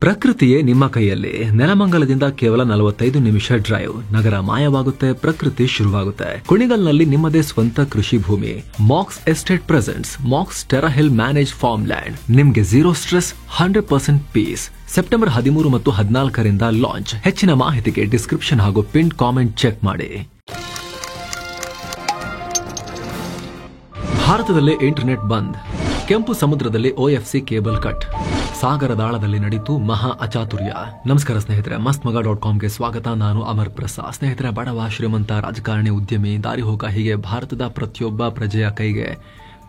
ಪ್ರಕೃತಿಯೇ ನಿಮ್ಮ ಕೈಯಲ್ಲಿ. ನೆಲಮಂಗಲದಿಂದ ಕೇವಲ 45 ನಿಮಿಷ ಡ್ರೈವ್. ನಗರ ಮಾಯವಾಗುತ್ತೆ, ಪ್ರಕೃತಿ ಶುರುವಾಗುತ್ತೆ. ಕುಣಿಗಲ್ನಲ್ಲಿ ನಿಮ್ಮದೇ ಸ್ವಂತ ಕೃಷಿ ಭೂಮಿ. Max estate presents Max Terra hill manage farm land. ನಿಮ್ಗೆ 0 ಸ್ಟ್ರೆಸ್, 100% ಪೀಸ್. ಸೆಪ್ಟೆಂಬರ್ 13 ಮತ್ತು 14ರಿಂದ ಲಾಂಚ್. ಹೆಚ್ಚಿನ ಮಾಹಿತಿಗೆ ಡಿಸ್ಕ್ರಿಪ್ಷನ್ ಹಾಗೂ ಪಿನ್ ಕಾಮೆಂಟ್ ಚೆಕ್ ಮಾಡಿ. ಭಾರತದಲ್ಲಿ ಇಂಟರ್ನೆಟ್ ಬಂದ್. ಕೆಂಪು ಸಮುದ್ರದಲ್ಲಿ OFC ಕೇಬಲ್ ಕಟ್. ಸಾಗರದಾಳದಲ್ಲಿ ನಡೀತು ಮಹಾ ಅಚಾತುರ್ಯ. ನಮಸ್ಕಾರ ಸ್ನೇಹಿತರೆ, mastmaga.comಗೆ ಸ್ವಾಗತ. ನಾನು ಅಮರ್ ಪ್ರಸಾದ್. ಸ್ನೇಹಿತರೆ, ಬಡವ, ಶ್ರೀಮಂತ, ರಾಜಕಾರಣಿ, ಉದ್ಯಮಿ, ದಾರಿಹೋಗ ಹೀಗೆ ಭಾರತದ ಪ್ರತಿಯೊಬ್ಬ ಪ್ರಜೆಯ ಕೈಗೆ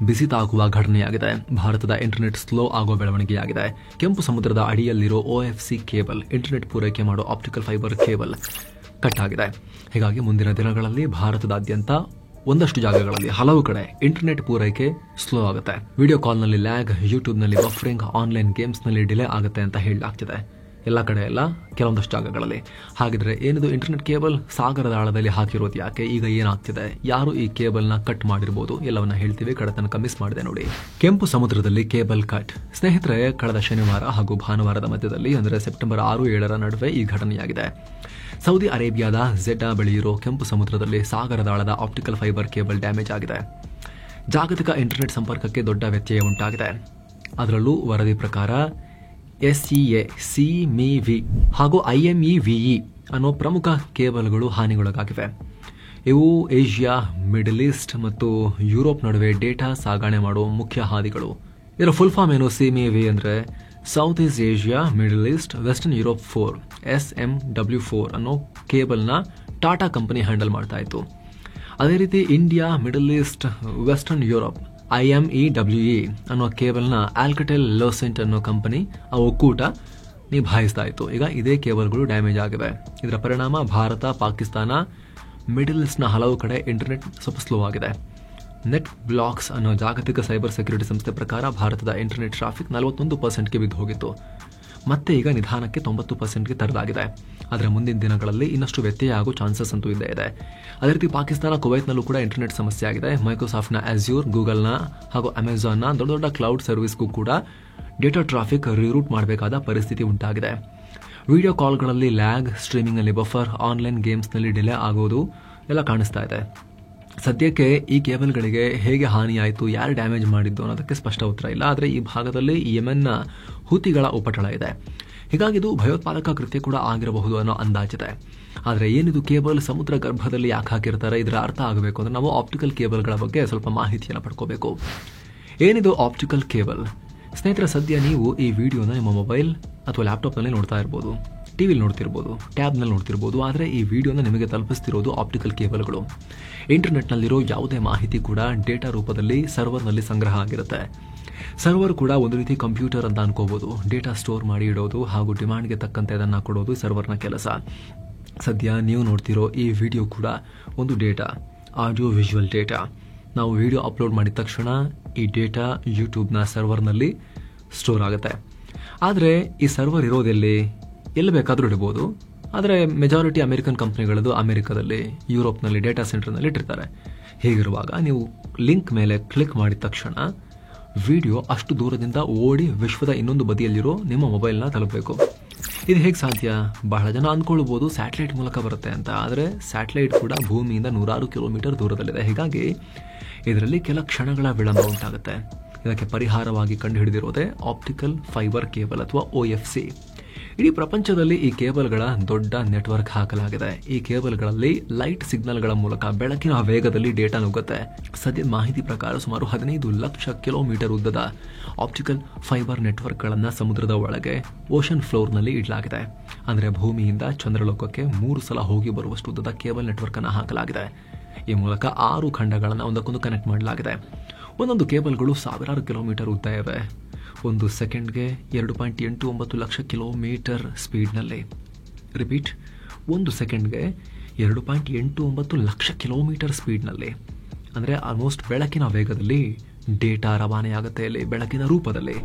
ಬಿಸಿ ತಾಗುವ ಘಟನೆಯಾಗಿದೆ. ಭಾರತದ ಇಂಟರ್ನೆಟ್ ಸ್ಲೋ ಆಗೋ ಬೆಳವಣಿಗೆಯಾಗಿದೆ. ಕೆಂಪು ಸಮುದ್ರದ ಅಡಿಯಲ್ಲಿರೋ OFC ಕೇಬಲ್, ಇಂಟರ್ನೆಟ್ ಪೂರೈಕೆ ಮಾಡೋ ಆಪ್ಟಿಕಲ್ ಫೈಬರ್ ಕೇಬಲ್ ಕಟ್ ಆಗಿದೆ. ಹೀಗಾಗಿ ಮುಂದಿನ ದಿನಗಳಲ್ಲಿ ಭಾರತದಾದ್ಯಂತ ಒಂದಷ್ಟು ಜಾಗಗಳಲ್ಲಿ ಹಲವು ಕಡೆ ಇಂಟರ್ನೆಟ್ ಪೂರೈಕೆ ಸ್ಲೋ ಆಗುತ್ತೆ. ವಿಡಿಯೋ ಕಾಲ್ನಲ್ಲಿ ಲ್ಯಾಗ್, ಯೂಟ್ಯೂಬ್ನಲ್ಲಿ ಬಫರಿಂಗ್, ಆನ್ಲೈನ್ ಗೇಮ್ಸ್ನಲ್ಲಿ ಡಿಲೇ ಆಗುತ್ತೆ ಅಂತ ಹೇಳಲಾಗ್ತಿದೆ. ಎಲ್ಲ ಕಡೆ ಅಲ್ಲ, ಕೆಲವೊಂದಷ್ಟು ಜಾಗಗಳಲ್ಲಿ. ಹಾಗಿದ್ರೆ ಏನಿದು ಇಂಟರ್ನೆಟ್ ಕೇಬಲ್ ಸಾಗರದ ಆಳದಲ್ಲಿ ಹಾಕಿರೋದು ಯಾಕೆ? ಈಗ ಏನಾಗ್ತಿದೆ? ಯಾರು ಈ ಕೇಬಲ್ನ ಕಟ್ ಮಾಡಿರ್ಬೋದು? ಎಲ್ಲವನ್ನ ಹೇಳ್ತೀವಿ. ಕಡೆ ತನಕ ಮಿಸ್ ಮಾಡಿದೆ ನೋಡಿ. ಕೆಂಪು ಸಮುದ್ರದಲ್ಲಿ ಕೇಬಲ್ ಕಟ್. ಸ್ನೇಹಿತರೆ, ಕಳೆದ ಶನಿವಾರ ಹಾಗೂ ಭಾನುವಾರದ ಮಧ್ಯದಲ್ಲಿ ಅಂದರೆ ಸೆಪ್ಟೆಂಬರ್ 6-7 ನಡುವೆ ಈ ಘಟನೆಯಾಗಿದೆ. ಸೌದಿ ಅರೇಬಿಯಾದ ಝೆಡ್ಡಾ ಬಳಿ ಇರೋ ಕೆಂಪು ಸಮುದ್ರದಲ್ಲಿ ಸಾಗರದಾಳದ ಆಪ್ಟಿಕಲ್ ಫೈಬರ್ ಕೇಬಲ್ ಡ್ಯಾಮೇಜ್ ಆಗಿದೆ. ಜಾಗತಿಕ ಇಂಟರ್ನೆಟ್ ಸಂಪರ್ಕಕ್ಕೆ ದೊಡ್ಡ ವ್ಯತ್ಯಯ ಉಂಟಾಗಿದೆ. ಅದರಲ್ಲೂ ವರದಿ ಪ್ರಕಾರ SEA, CMEV ಹಾಗೂ IMEVE ಅನ್ನೋ ಪ್ರಮುಖ ಕೇಬಲ್ಗಳು ಹಾನಿಗೊಳಗಾಗಿವೆ. ಇವು ಏಷ್ಯಾ, ಮಿಡಲ್ ಈಸ್ಟ್ ಮತ್ತು ಯುರೋಪ್ ನಡುವೆ ಡೇಟಾ ಸಾಗಣೆ ಮಾಡೋ ಮುಖ್ಯ ಹಾದಿಗಳು. ಇದರ ಫುಲ್ ಫಾರ್ಮ್ ಏನು? CMEV ಅಂದರೆ south East Asia, middle East, western Europe 4 SMW4 ಅನ್ನೋ ಕೇಬಲ್ನ ಟಾಟಾ ಕಂಪನಿ ಹ್ಯಾಂಡಲ್ ಮಾಡ್ತಾ ಇತ್ತು. ಅದೇ ರೀತಿ India, middle East, western Europe IMEWE ಅನ್ನೋ ಕೇಬಲ್ನ ಆಲ್ಕಟೆಲ್ ಲೋಸೆಂಟ್ ಅನ್ನೋ ಕಂಪನಿ ಆ ಒಕ್ಕೂಟ ನಿಭಾಯಿಸ್ತಾ ಇತ್ತು. ಈಗ ಇದೇ ಕೇಬಲ್ಗಳು ಡ್ಯಾಮೇಜ್ ಆಗಿವೆ. ಇದರ ಪರಿಣಾಮ ಭಾರತ, ಪಾಕಿಸ್ತಾನ, ಮಿಡಲ್ ಈಸ್ಟ್ನ ಹಲವು ಕಡೆ ಇಂಟರ್ನೆಟ್ ಸ್ವಲ್ಪ ಸ್ಲೋ ಆಗಿದೆ. ನೆಟ್ ಬ್ಲಾಕ್ಸ್ ಅನ್ನೋ ಜಾಗತಿಕ ಸೈಬರ್ ಸೆಕ್ಯೂರಿಟಿ ಸಂಸ್ಥೆ ಪ್ರಕಾರ ಭಾರತದ ಇಂಟರ್ನೆಟ್ ಟ್ರಾಫಿಕ್ 41%ಗೆ ಬಿದ್ದು ಹೋಗಿತ್ತು. ಮತ್ತೆ ಈಗ ನಿಧಾನಕ್ಕೆ 90%ಗೆ ತರಲಾಗಿದೆ. ಆದರೆ ಮುಂದಿನ ದಿನಗಳಲ್ಲಿ ಇನ್ನಷ್ಟು ವ್ಯತ್ಯಯ ಆಗೋ ಚಾನ್ಸಸ್ ಅಂತೂ ಇದ್ದೇ ಇದೆ. ಅದೇ ರೀತಿ ಪಾಕಿಸ್ತಾನ, ಕುವೈತ್ನಲ್ಲೂ ಕೂಡ ಇಂಟರ್ನೆಟ್ ಸಮಸ್ಯೆ ಆಗಿದೆ. ಮೈಕ್ರೋಸಾಫ್ಟ್ನ ಅಜ್ಯೂರ್, ಗೂಗಲ್ನ ಹಾಗೂ ಅಮೆಜಾನ್ನ ದೊಡ್ಡ ದೊಡ್ಡ ಕ್ಲೌಡ್ ಸರ್ವಿಸ್ಗೂ ಕೂಡ ಡೇಟಾ ಟ್ರಾಫಿಕ್ ರೀರೂಟ್ ಮಾಡಬೇಕಾದ ಪರಿಸ್ಥಿತಿ ಉಂಟಾಗಿದೆ. ವಿಡಿಯೋ ಕಾಲ್ಗಳಲ್ಲಿ ಲ್ಯಾಗ್, ಸ್ಟ್ರೀಮಿಂಗ್ನಲ್ಲಿ ಬಫರ್, ಆನ್ಲೈನ್ ಗೇಮ್ಸ್ನಲ್ಲಿ ಡಿಲೇ ಆಗೋದು ಎಲ್ಲ ಕಾಣಿಸ್ತಾ ಇದೆ. ಸದ್ಯಕ್ಕೆ ಈ ಕೇಬಲ್ಗಳಿಗೆ ಹೇಗೆ ಹಾನಿಯಾಯಿತು, ಯಾರು ಡ್ಯಾಮೇಜ್ ಮಾಡಿದ್ದು ಅನ್ನೋದಕ್ಕೆ ಸ್ಪಷ್ಟ ಉತ್ತರ ಇಲ್ಲ. ಆದರೆ ಈ ಭಾಗದಲ್ಲಿ ಯೆಮೆನ್ನ ಹುತಿಗಳ ಉಪಟಳ ಇದೆ. ಹೀಗಾಗಿ ಇದು ಭಯೋತ್ಪಾದಕ ಕೃತ್ಯ ಕೂಡ ಆಗಿರಬಹುದು ಅನ್ನೋ ಅಂದಾಜಿದೆ. ಆದರೆ ಏನಿದು ಕೇಬಲ್ ಸಮುದ್ರ ಗರ್ಭದಲ್ಲಿ ಯಾಕೆ ಹಾಕಿರ್ತಾರೆ? ಇದರ ಅರ್ಥ ಆಗಬೇಕು ಅಂದರೆ ನಾವು ಆಪ್ಟಿಕಲ್ ಕೇಬಲ್ಗಳ ಬಗ್ಗೆ ಸ್ವಲ್ಪ ಮಾಹಿತಿಯನ್ನು ಪಡ್ಕೋಬೇಕು. ಏನಿದು ಆಪ್ಟಿಕಲ್ ಕೇಬಲ್? ಸ್ನೇಹಿತರೆ, ಸದ್ಯ ನೀವು ಈ ವಿಡಿಯೋನ ನಿಮ್ಮ ಮೊಬೈಲ್ ಅಥವಾ ಲ್ಯಾಪ್ಟಾಪ್ನಲ್ಲಿ ನೋಡ್ತಾ ಇರ್ಬೋದು, ಟಿವಿಲಿ ನೋಡ್ತಿರ್ಬೋದು, ಟ್ಯಾಬ್ನಲ್ಲಿ ನೋಡ್ತಿರ್ಬೋದು. ಆದರೆ ಈ ವಿಡಿಯೋನ ನಿಮಗೆ ತಲುಪಿಸ್ತಿರೋದು ಆಪ್ಟಿಕಲ್ ಕೇಬಲ್ಗಳು. ಇಂಟರ್ನೆಟ್ನಲ್ಲಿರೋ ಯಾವುದೇ ಮಾಹಿತಿ ಕೂಡ ಡೇಟಾ ರೂಪದಲ್ಲಿ ಸರ್ವರ್ನಲ್ಲಿ ಸಂಗ್ರಹ ಆಗಿರುತ್ತೆ. ಸರ್ವರ್ ಕೂಡ ಒಂದು ರೀತಿ ಕಂಪ್ಯೂಟರ್ ಅಂತ ಅನ್ಕೋಬಹುದು. ಡೇಟಾ ಸ್ಟೋರ್ ಮಾಡಿ ಇಡೋದು ಹಾಗೂ ಡಿಮಾಂಡ್ಗೆ ತಕ್ಕಂತೆ ಅದನ್ನು ಕೊಡೋದು ಸರ್ವರ್ನ ಕೆಲಸ. ಸದ್ಯ ನೀವು ನೋಡ್ತಿರೋ ಈ ವಿಡಿಯೋ ಕೂಡ ಒಂದು ಡೇಟಾ, ಆಡಿಯೋ ವಿಜುವಲ್ ಡೇಟಾ. ನಾವು ವಿಡಿಯೋ ಅಪ್ಲೋಡ್ ಮಾಡಿದ ತಕ್ಷಣ ಈ ಡೇಟಾ ಯೂಟ್ಯೂಬ್ನ ಸರ್ವರ್ನಲ್ಲಿ ಸ್ಟೋರ್ ಆಗುತ್ತೆ. ಆದರೆ ಈ ಸರ್ವರ್ ಇರೋದೆಲ್ಲಿ? ಎಲ್ಲಿ ಬೇಕಾದರೂ ಇಡ್ಬೋದು. ಆದರೆ ಮೆಜಾರಿಟಿ ಅಮೆರಿಕನ್ ಕಂಪ್ನಿಗಳದ್ದು ಅಮೆರಿಕದಲ್ಲಿ, ಯುರೋಪ್ನಲ್ಲಿ ಡೇಟಾ ಸೆಂಟರ್ನಲ್ಲಿ ಇಟ್ಟಿರ್ತಾರೆ. ಹೀಗಿರುವಾಗ ನೀವು ಲಿಂಕ್ ಮೇಲೆ ಕ್ಲಿಕ್ ಮಾಡಿದ ತಕ್ಷಣ ವಿಡಿಯೋ ಅಷ್ಟು ದೂರದಿಂದ ಓಡಿ ವಿಶ್ವದ ಇನ್ನೊಂದು ಬದಿಯಲ್ಲಿರೋ ನಿಮ್ಮ ಮೊಬೈಲ್ನ ತಲುಪಬೇಕು. ಇದು ಹೇಗೆ ಸಾಧ್ಯ? ಬಹಳ ಜನ ಅಂದ್ಕೊಳ್ಬೋದು ಸ್ಯಾಟಲೈಟ್ ಮೂಲಕ ಬರುತ್ತೆ ಅಂತ. ಆದರೆ ಸ್ಯಾಟಲೈಟ್ ಕೂಡ ಭೂಮಿಯಿಂದ 100 ಕಿಲೋಮೀಟರ್ ದೂರದಲ್ಲಿದೆ. ಹೀಗಾಗಿ ಇದರಲ್ಲಿ ಕೆಲ ಕ್ಷಣಗಳ ವಿಳಂಬ ಉಂಟಾಗುತ್ತೆ. ಇದಕ್ಕೆ ಪರಿಹಾರವಾಗಿ ಕಂಡುಹಿಡಿದಿರೋದೇ ಆಪ್ಟಿಕಲ್ ಫೈಬರ್ ಕೇಬಲ್ ಅಥವಾ OFC. ಇಡೀ ಪ್ರಪಂಚದಲ್ಲಿ ಈ ಕೇಬಲ್ಗಳ ದೊಡ್ಡ ನೆಟ್ವರ್ಕ್ ಹಾಕಲಾಗಿದೆ. ಈ ಕೇಬಲ್ಗಳಲ್ಲಿ ಲೈಟ್ ಸಿಗ್ನಲ್ಗಳ ಮೂಲಕ ಬೆಳಕಿನ ವೇಗದಲ್ಲಿ ಡೇಟಾ ನುಗ್ಗುತ್ತೆ. ಸದ್ಯದ ಮಾಹಿತಿ ಪ್ರಕಾರ ಸುಮಾರು 15 ಲಕ್ಷ ಕಿಲೋಮೀಟರ್ ಉದ್ದದ ಆಪ್ಟಿಕಲ್ ಫೈಬರ್ ನೆಟ್ವರ್ಕ್ಗಳನ್ನು ಸಮುದ್ರದ ಒಳಗೆ ಓಷನ್ ಫ್ಲೋರ್ನಲ್ಲಿ ಇಡಲಾಗಿದೆ. ಅಂದರೆ ಭೂಮಿಯಿಂದ ಚಂದ್ರಲೋಕಕ್ಕೆ 3 ಸಲ ಹೋಗಿ ಬರುವಷ್ಟು ಉದ್ದದ ಕೇಬಲ್ ನೆಟ್ವರ್ಕ್ ಅನ್ನು ಹಾಕಲಾಗಿದೆ. ಈ ಮೂಲಕ 6 ಖಂಡಗಳನ್ನು ಒಂದಕ್ಕೊಂದು ಕನೆಕ್ಟ್ ಮಾಡಲಾಗಿದೆ. ಒಂದೊಂದು ಕೇಬಲ್ಗಳು ಸಾವಿರಾರು ಕಿಲೋಮೀಟರ್ ಉದ್ದ ಇವೆ. ಒಂದು ಸೆಕೆಂಡ್ಗೆ 2.89 ಲಕ್ಷ ಕಿಲೋಮೀಟರ್ ಸ್ಪೀಡ್ನಲ್ಲಿ. ರಿಪೀಟ್, ಒಂದು ಸೆಕೆಂಡ್ಗೆ 2.89 ಲಕ್ಷ ಕಿಲೋಮೀಟರ್ ಸ್ಪೀಡ್ನಲ್ಲಿ. ಅಂದರೆ ಆಲ್ಮೋಸ್ಟ್ ಬೆಳಕಿನ ವೇಗದಲ್ಲಿ ಡೇಟಾ ರವಾನೆಯಾಗುತ್ತೆ ಇಲ್ಲಿ ಬೆಳಕಿನ ರೂಪದಲ್ಲಿ.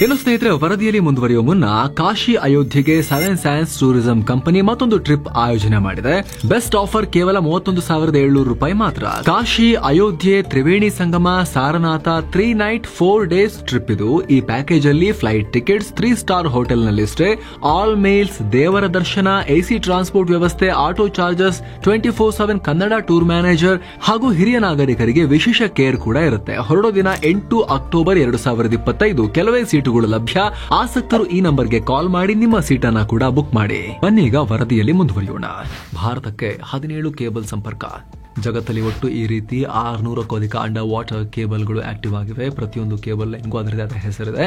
ಇನ್ನು ಸ್ನೇಹಿತರೆ, ವರದಿಯಲ್ಲಿ ಮುಂದುವರಿಯುವ ಮುನ್ನ ಕಾಶಿ ಅಯೋಧ್ಯೆಗೆ 7 ಸೈನ್ಸ್ ಟೂರಿಸಂ ಕಂಪನಿ ಮತ್ತೊಂದು ಟ್ರಿಪ್ ಆಯೋಜನೆ ಮಾಡಿದೆ. ಬೆಸ್ಟ್ ಆಫರ್ ಕೇವಲ 31,700 ರೂಪಾಯಿ ಮಾತ್ರ. ಕಾಶಿ ಅಯೋಧ್ಯೆ ತ್ರಿವೇಣಿ ಸಂಗಮ ಸಾರನಾಥ 3 ನೈಟ್ 4 ಡೇಸ್ ಟ್ರಿಪ್ ಇದು. ಈ ಪ್ಯಾಕೇಜ್ ಅಲ್ಲಿ ಫ್ಲೈಟ್ ಟಿಕೆಟ್ಸ್ 3 ಸ್ಟಾರ್ ಹೋಟೆಲ್ ನಲ್ಲಿ ಸ್ಟೇ, ಆಲ್ ಮೇಲ್ಸ್, ದೇವರ ದರ್ಶನ, ಎಸಿ ಟ್ರಾನ್ಸ್ಪೋರ್ಟ್ ವ್ಯವಸ್ಥೆ, auto charges, 24/7 Kannada tour manager ಹಾಗೂ ಹಿರಿಯ ನಾಗರಿಕರಿಗೆ ವಿಶೇಷ ಕೇರ್ ಕೂಡ ಇರುತ್ತೆ. ಹೊರಡೋ ದಿನ 8 ಅಕ್ಟೋಬರ್ 2025. ಕೆಲವೇ ಸೀಟುಗಳು ಲಭ್ಯ. ಆಸಕ್ತರು ಈ ನಂಬರ್ಗೆ ಕಾಲ್ ಮಾಡಿ ನಿಮ್ಮ ಸೀಟನ್ನ ಕೂಡ ಬುಕ್ ಮಾಡಿ. ಬನ್ನಿ ಈಗ ವರದಿಯಲ್ಲಿ ಮುಂದುವರಿಯೋಣ. ಭಾರತಕ್ಕೆ 17 ಕೇಬಲ್ ಸಂಪರ್ಕ. ಜಗತ್ತಲ್ಲಿ ಒಟ್ಟು ಈ ರೀತಿ 600ಕ್ಕೂ ಅಧಿಕ ಅಂಡರ್ ವಾಟರ್ ಕೇಬಲ್ಗಳು ಆಕ್ಟಿವ್ ಆಗಿವೆ. ಪ್ರತಿಯೊಂದು ಕೇಬಲ್ ಲೈನ್ಗೂ ಅದರದೇ ಆದ ಹೆಸರಿದೆ.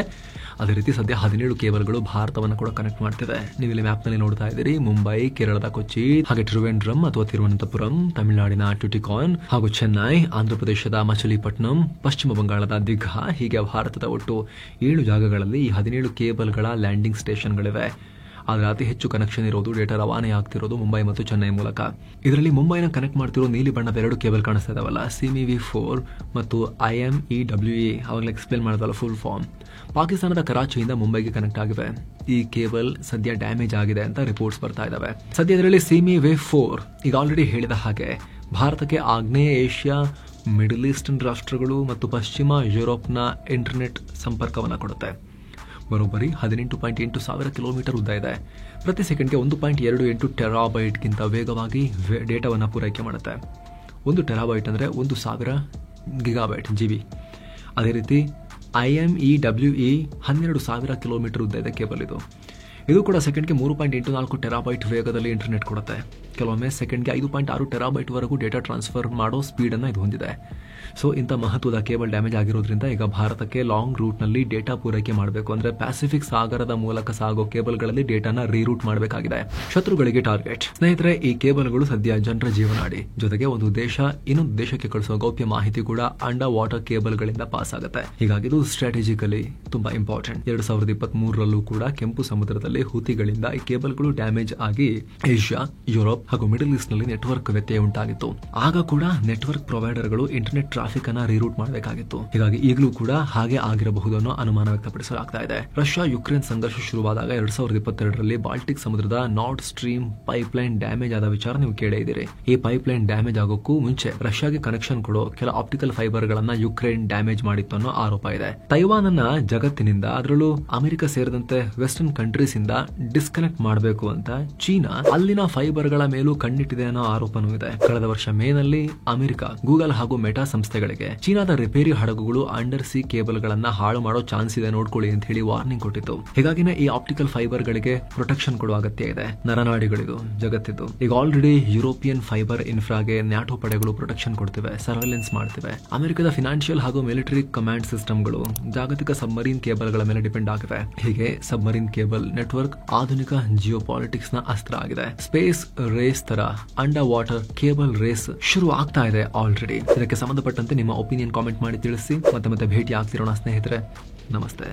ಅದೇ ರೀತಿ ಸದ್ಯ 17 ಕೇಬಲ್ಗಳು ಭಾರತವನ್ನು ಕೂಡ ಕನೆಕ್ಟ್ ಮಾಡ್ತಿವೆ. ನೀವು ಇಲ್ಲಿ ಮ್ಯಾಪ್ ನಲ್ಲಿ ನೋಡ್ತಾ ಇದ್ದೀರಿ. ಮುಂಬೈ, ಕೇರಳದ ಕೊಚ್ಚಿ, ಹಾಗೆ ತಿರುವೆಂಡ್ರಂ ಅಥವಾ ತಿರುವನಂತಪುರಂ, ತಮಿಳುನಾಡಿನ ಟ್ಯುಟಿಕಾನ್ ಹಾಗೂ ಚೆನ್ನೈ, ಆಂಧ್ರಪ್ರದೇಶದ ಮಚಲಿಪಟ್ನಂ, ಪಶ್ಚಿಮ ಬಂಗಾಳದ ದಿಘಾ, ಹೀಗೆ ಭಾರತದ ಒಟ್ಟು 7 ಜಾಗಗಳಲ್ಲಿ ಈ 17 ಕೇಬಲ್ಗಳ ಲ್ಯಾಂಡಿಂಗ್ ಸ್ಟೇಷನ್ಗಳಿವೆ. ಆದರೆ ಅತಿ ಹೆಚ್ಚು ಕನೆಕ್ಷನ್ ಇರೋದು, ಡೇಟಾ ರವಾನೆ ಆಗ್ತಿರೋದು ಮುಂಬೈ ಮತ್ತು ಚೆನ್ನೈ ಮೂಲಕ. ಇದರಲ್ಲಿ ಮುಂಬೈನ ಕನೆಕ್ಟ್ ಮಾಡ್ತಿರೋ ನೀಲಿ ಬಣ್ಣದ 2 ಕೇಬಲ್ ಕಾಣಿಸ್ತಾ ಇದಾವಲ್ಲ, CME-V4 ಮತ್ತು IMEWE, ಅವಾಗಲೇ ಎಕ್ಸ್ಪ್ಲೇನ್ ಮಾಡಿದಲ್ಲ ಫುಲ್ ಫಾರ್ಮ್, ಪಾಕಿಸ್ತಾನದ ಕರಾಚಿಯಿಂದ ಮುಂಬೈಗೆ ಕನೆಕ್ಟ್ ಆಗಿವೆ. ಈ ಕೇಬಲ್ ಸದ್ಯ ಡ್ಯಾಮೇಜ್ ಆಗಿದೆ ಅಂತ ರಿಪೋರ್ಟ್ಸ್ ಬರ್ತಾ ಇದಾವೆ. ಸದ್ಯ ಇದರಲ್ಲಿ CME-V4 ಈಗ ಆಲ್ರೆಡಿ ಹೇಳಿದ ಹಾಗೆ ಭಾರತಕ್ಕೆ ಆಗ್ನೇಯ ಏಷ್ಯಾ, ಮಿಡಲ್ ಈಸ್ಟರ್ನ್ ರಾಷ್ಟ್ರಗಳು ಮತ್ತು ಪಶ್ಚಿಮ ಯುರೋಪ್ನ ಇಂಟರ್ನೆಟ್ ಸಂಪರ್ಕವನ್ನು ಕೊಡುತ್ತೆ. ಬರೋಬ್ಬರಿ 18.8 ಸಾವಿರ ಕಿಲೋಮೀಟರ್ ಉದ್ದ ಇದೆ. ಪ್ರತಿ ಸೆಕೆಂಡ್ಗೆ 1.28 ಟೆರಾಬೈಟ್ಗಿಂತ ವೇಗವಾಗಿ ಡೇಟಾವನ್ನು ಪೂರೈಕೆ ಮಾಡುತ್ತೆ. 1 ಟೆರಾಬೈಟ್ ಅಂದರೆ 1000 ಗಿಗಾಬೈಟ್ GB. ಅದೇ ರೀತಿ IMEWE 12,000 ಕಿಲೋಮೀಟರ್ ಉದ್ದ ಇದೆ ಕೇಬಲ್ ಇದು. ಇದು ಕೂಡ ಸೆಕೆಂಡ್ಗೆ 3.84 ಟೆರಾಬೈಟ್ ವೇಗದಲ್ಲಿ ಇಂಟರ್ನೆಟ್ ಕೊಡುತ್ತೆ. ಕೆಲವೊಮ್ಮೆ ಸೆಕೆಂಡ್ಗೆ 5.6 ಟೆರಾಬೈಟ್ ವರೆಗೂ ಡೇಟಾ ಟ್ರಾನ್ಸ್ಫರ್ ಮಾಡೋ ಸ್ಪೀಡನ್ನು ಇದು ಹೊಂದಿದೆ. ಸೊ ಇಂಥ ಮಹತ್ವದ ಕೇಬಲ್ ಡ್ಯಾಮೇಜ್ ಆಗಿರೋದ್ರಿಂದ ಈಗ ಭಾರತಕ್ಕೆ ಲಾಂಗ್ ರೂಟ್ನಲ್ಲಿ ಡೇಟಾ ಪೂರೈಕೆ ಮಾಡಬೇಕು ಅಂದರೆ ಪ್ಯಾಸಿಫಿಕ್ ಸಾಗರದ ಮೂಲಕ ಸಾಗೋ ಕೇಬಲ್ಗಳಲ್ಲಿ ಡೇಟಾನ ರೀರೂಟ್ ಮಾಡಬೇಕಾಗಿದೆ. ಶತ್ರುಗಳಿಗೆ ಟಾರ್ಗೆಟ್. ಸ್ನೇಹಿತರೆ, ಈ ಕೇಬಲ್ಗಳು ಸದ್ಯ ಜನರ ಜೀವನಾಡಿ. ಜೊತೆಗೆ ಒಂದು ದೇಶ ಇನ್ನೊಂದು ದೇಶಕ್ಕೆ ಕಳಿಸುವ ಗೌಪ್ಯ ಮಾಹಿತಿ ಕೂಡ ಅಂಡರ್ ವಾಟರ್ ಕೇಬಲ್ಗಳಿಂದ ಪಾಸ್ ಆಗುತ್ತೆ. ಹೀಗಾಗಿ ಇದು ಸ್ಟ್ರಾಟಜಿಕಲಿ ತುಂಬಾ ಇಂಪಾರ್ಟೆಂಟ್. 2023ರಲ್ಲೂ ಕೂಡ ಕೆಂಪು ಸಮುದ್ರದಲ್ಲಿ ಹುತಿಗಳಿಂದ ಈ ಕೇಬಲ್ಗಳು ಡ್ಯಾಮೇಜ್ ಆಗಿ ಏಷ್ಯಾ, ಯುರೋಪ್ ಹಾಗೂ ಮಿಡಲ್ ಈಸ್ಟ್ ನಲ್ಲಿ ನೆಟ್ವರ್ಕ್ ವ್ಯತ್ಯಯ ಉಂಟಾಗಿತ್ತು. ಆಗ ಕೂಡ ನೆಟ್ವರ್ಕ್ ಪ್ರೊವೈಡರ್ಗಳು ಇಂಟರ್ನೆಟ್ ಟ್ರಾಫಿಕ್ ಅನ್ನ ರೀರೂಟ್ ಮಾಡಬೇಕಾಗಿತ್ತು. ಹೀಗಾಗಿ ಈಗಲೂ ಕೂಡ ಹಾಗೆ ಆಗಿರಬಹುದು ಅನ್ನೋ ಅನುಮಾನ ವ್ಯಕ್ತಪಡಿಸಲಾಗ್ತಾ ಇದೆ. ರಷ್ಯಾ ಯುಕ್ರೇನ್ ಸಂಘರ್ಷ ಶುರುವಾದಾಗ 2022ರಲ್ಲಿ ಬಾಲ್ಟಿಕ್ ಸಮುದ್ರದ ನಾರ್ಡ್ ಸ್ಟ್ರೀಮ್ ಪೈಪ್ಲೈನ್ ಡ್ಯಾಮೇಜ್ ಆದ ವಿಚಾರ ನೀವು ಕೇಳೇ ಇದ್ದೀರಿ. ಈ ಪೈಪ್ಲೈನ್ ಡ್ಯಾಮೇಜ್ ಆಗೋಕ್ಕೂ ಮುಂಚೆ ರಷ್ಯಾಗೆ ಕನೆಕ್ಷನ್ ಕೊಡೋ ಕೆಲ ಆಪ್ಟಿಕಲ್ ಫೈಬರ್ ಗಳನ್ನ ಯುಕ್ರೇನ್ ಡ್ಯಾಮೇಜ್ ಮಾಡಿತ್ತು ಅನ್ನೋ ಆರೋಪ ಇದೆ. ತೈವಾನ್ ಅನ್ನ ಜಗತ್ತಿನಿಂದ, ಅದರಲ್ಲೂ ಅಮೆರಿಕ ಸೇರಿದಂತೆ ವೆಸ್ಟರ್ನ್ ಕಂಟ್ರೀಸ್ ಇಂದ ಡಿಸ್ಕನೆಕ್ಟ್ ಮಾಡಬೇಕು ಅಂತ ಚೀನಾ ಅಲ್ಲಿನ ಫೈಬರ್ ಗಳ ಮೇಲೂ ಕಣ್ಣಿಟ್ಟಿದೆ ಅನ್ನೋ ಆರೋಪನೂ ಇದೆ. ಕಳೆದ ವರ್ಷ ಮೇನಲ್ಲಿ ಅಮೆರಿಕ, ಗೂಗಲ್ ಹಾಗೂ ಮೆಟಾ ಸಂಸ್ಥೆಗಳಿಗೆ ಚೀನಾದ ರಿಪೇರಿ ಹಡಗುಗಳು ಅಂಡರ್ ಸಿ ಕೇಬಲ್ ಗಳನ್ನ ಹಾಳು ಮಾಡೋ ಚಾನ್ಸ್ ಇದೆ, ನೋಡ್ಕೊಳ್ಳಿ ಅಂತ ಹೇಳಿ ವಾರ್ನಿಂಗ್ ಕೊಟ್ಟಿತ್ತು. ಹೀಗಾಗಿನೇ ಈ ಆಪ್ಟಿಕಲ್ ಫೈಬರ್ ಗಳಿಗೆ ಪ್ರೊಟೆಕ್ಷನ್ ಕೊಡುವ ಅಗತ್ಯ ಇದೆ. ನರನಾಡಿಗಳಿದು ಜಗತ್ತಿದ್ದು. ಈಗ ಆಲ್ರೆಡಿ ಯುರೋಪಿಯನ್ ಫೈಬರ್ ಇನ್ಫ್ರಾಗೆ ನ್ಯಾಟೋ ಪಡೆಗಳು ಪ್ರೊಟೆಕ್ಷನ್ ಕೊಡ್ತಿವೆ, ಸರ್ವೆಲೆನ್ಸ್ ಮಾಡ್ತಿವೆ. ಅಮೆರಿಕದ ಫಿನಾನ್ಷಿಯಲ್ ಹಾಗೂ ಮಿಲಿಟರಿ ಕಮಾಂಡ್ ಸಿಸ್ಟಮ್ಗಳು ಜಾಗತಿಕ ಸಬ್ಮರೀನ್ ಕೇಬಲ್ ಗಳ ಮೇಲೆ ಡಿಪೆಂಡ್ ಆಗಿವೆ. ಹೀಗೆ ಸಬ್ಮರೀನ್ ಕೇಬಲ್ ನೆಟ್ವರ್ಕ್ ಆಧುನಿಕ ಜಿಯೋ ಪಾಲಿಟಿಕ್ಸ್ ನ ಅಸ್ತ್ರ ಆಗಿದೆ. ಸ್ಪೇಸ್ ರೇಸ್ ತರ ಅಂಡರ್ ವಾಟರ್ ಕೇಬಲ್ ರೇಸ್ ಶುರು ಆಗ್ತಾ ಇದೆ ಆಲ್ರೆಡಿ. ಇದಕ್ಕೆ ಸಂಬಂಧಪಟ್ಟಂತೆ ನಿಮ್ಮ ಒಪಿನಿಯನ್ ಕಾಮೆಂಟ್ ಮಾಡಿ ತಿಳಿಸಿ. ಮತ್ತೆ ಭೇಟಿ ಆಗ್ತಿರೋಣ ಸ್ನೇಹಿತರೆ. ನಮಸ್ತೆ.